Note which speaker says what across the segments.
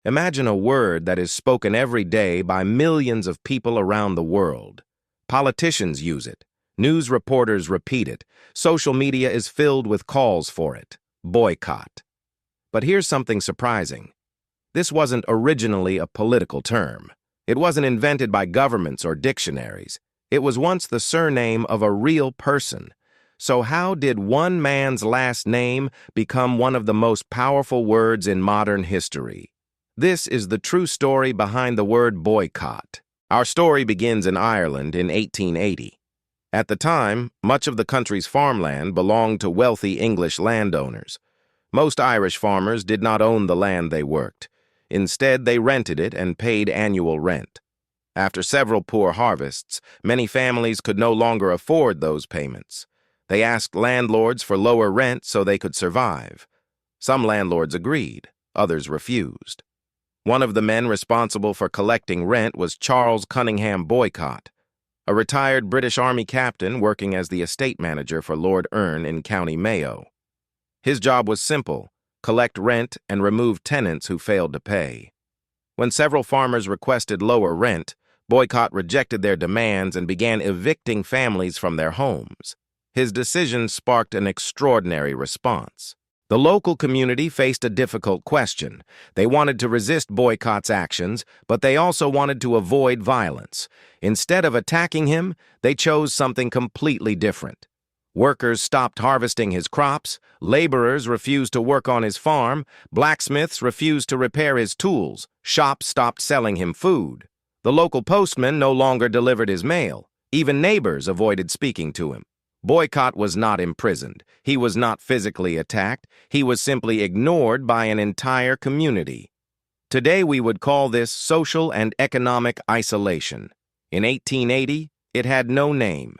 Speaker 1: Imagine a word that is spoken every day by millions of people around the world. Politicians use it. News reporters repeat it. Social media is filled with calls for it. Boycott. But here's something surprising. This wasn't originally a political term. It wasn't invented by governments or dictionaries. It was once the surname of a real person. So how did one man's last name become one of the most powerful words in modern history? This is the true story behind the word boycott. Our story begins in Ireland in 1880. At the time, much of the country's farmland belonged to wealthy English landowners. Most Irish farmers did not own the land they worked. Instead, they rented it and paid annual rent. After several poor harvests, many families could no longer afford those payments. They asked landlords for lower rent so they could survive. Some landlords agreed, others refused. One of the men responsible for collecting rent was Charles Cunningham Boycott, a retired British Army captain working as the estate manager for Lord Erne in County Mayo. His job was simple: collect rent and remove tenants who failed to pay. When several farmers requested lower rent, Boycott rejected their demands and began evicting families from their homes. His decision sparked an extraordinary response. The local community faced a difficult question. They wanted to resist Boycott's actions, but they also wanted to avoid violence. Instead of attacking him, they chose something completely different. Workers stopped harvesting his crops, laborers refused to work on his farm, blacksmiths refused to repair his tools, shops stopped selling him food. The local postman no longer delivered his mail. Even neighbors avoided speaking to him. Boycott was not imprisoned. He was not physically attacked. He was simply ignored by an entire community. Today we would call this social and economic isolation. In 1880, it had no name.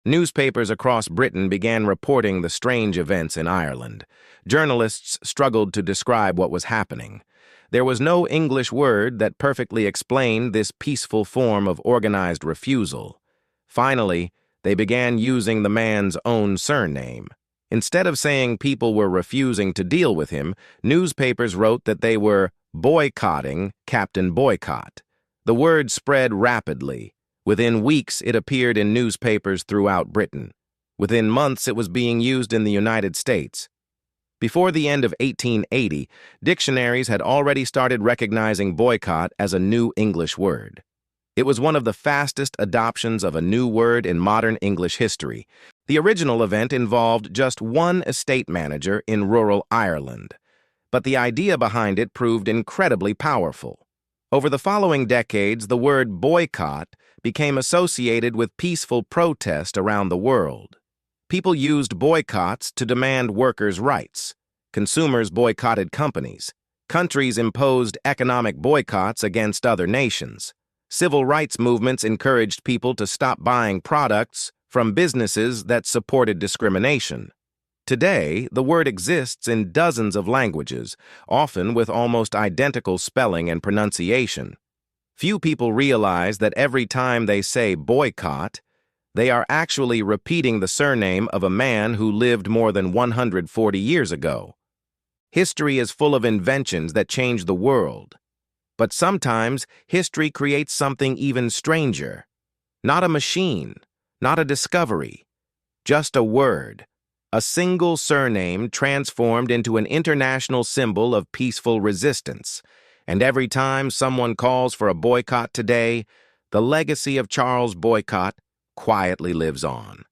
Speaker 1: Newspapers across Britain began reporting the strange events in Ireland. Journalists struggled to describe what was happening. There was no English word that perfectly explained this peaceful form of organized refusal. Finally, they began using the man's own surname. Instead of saying people were refusing to deal with him, newspapers wrote that they were boycotting Captain Boycott. The word spread rapidly. Within weeks, it appeared in newspapers throughout Britain. Within months, it was being used in the United States. Before the end of 1880, dictionaries had already started recognizing boycott as a new English word. It was one of the fastest adoptions of a new word in modern English history. The original event involved just one estate manager in rural Ireland, but the idea behind it proved incredibly powerful. Over the following decades, the word boycott became associated with peaceful protest around the world. People used boycotts to demand workers' rights. Consumers boycotted companies. Countries imposed economic boycotts against other nations. Civil rights movements encouraged people to stop buying products from businesses that supported discrimination. Today, the word exists in dozens of languages, often with almost identical spelling and pronunciation. Few people realize that every time they say boycott, they are actually repeating the surname of a man who lived more than 140 years ago. History is full of inventions that change the world. But sometimes, history creates something even stranger. Not a machine, not a discovery, just a word. A single surname transformed into an international symbol of peaceful resistance. And every time someone calls for a boycott today, the legacy of Charles Boycott quietly lives on.